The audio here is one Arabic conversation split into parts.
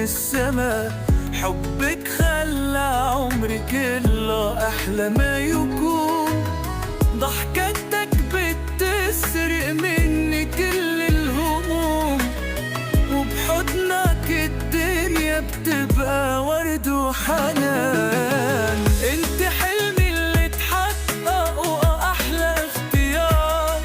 السما. حبك خلى عمري كله أحلى ما يكون. ضحكتك بتسرق مني كل الهموم، وبحضنك الدنيا بتبقى ورد وحنان. انت حلمي اللي اتحقق وأحلى اختيار.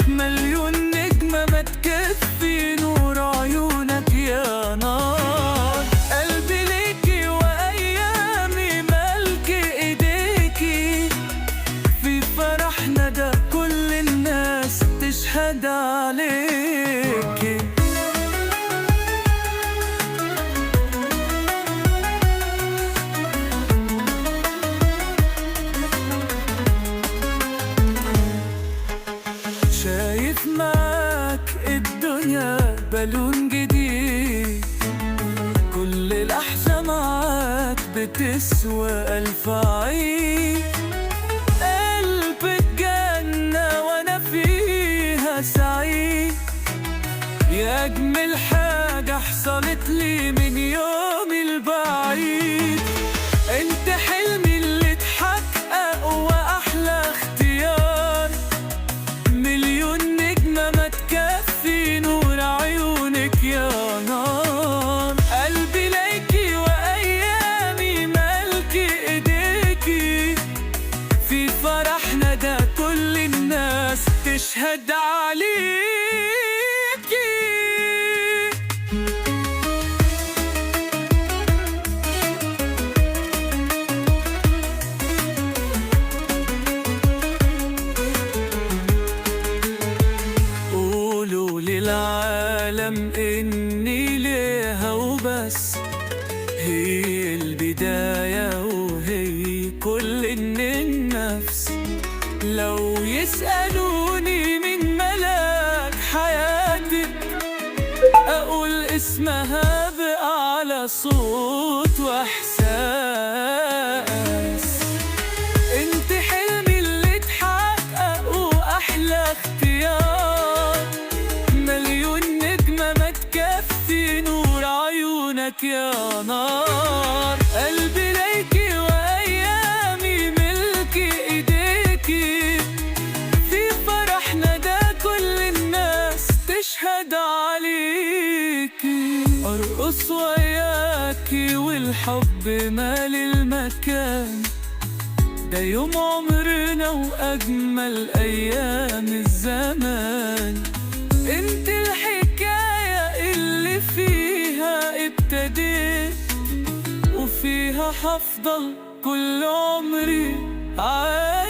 مليون نجمة ما تكفي نور عيونك يا نار. قلبي ليكي وأيامي ملك ايديكي. في فرحنا ده كل الناس تشهد عليكي. شايف معاك الدنيا بالون جديد. كل لحظة معاك بتسوى ألف عيد. قلبك جنة وأنا فيها سعيد. يا أجمل حاجة حصلت لي من يومي البعيد. انت حلمي اللي اتحقق وأحلى اختيار. مليون نجمة ما تكفي نور عيونك يا نار. قلبي ليكي وأيامي ملك ايديكي. في فرحنا ده كل الناس تشهد عليكي. قولوا للعالم إني ليها وبس. هي البداية وهي كل النفس. لو يسألوني من ملاك حياتك، أقول اسمها بأعلى صوت وإحساس. انت حلمي اللي اتحقق وأحلى اختيار. مليون نجمة ما تكفي نور عيونك يا نار. قلبي ليكي وأيامي ملك ايديكي. في فرحنا ده كل الناس تشهد عليكي. أرقص وياكي والحب مال المكان. ده يوم عمرنا وأجمل أيام الزمان. انت الحكاية اللي فيها ابتديت، وفيها هفضل كل عمري عايش.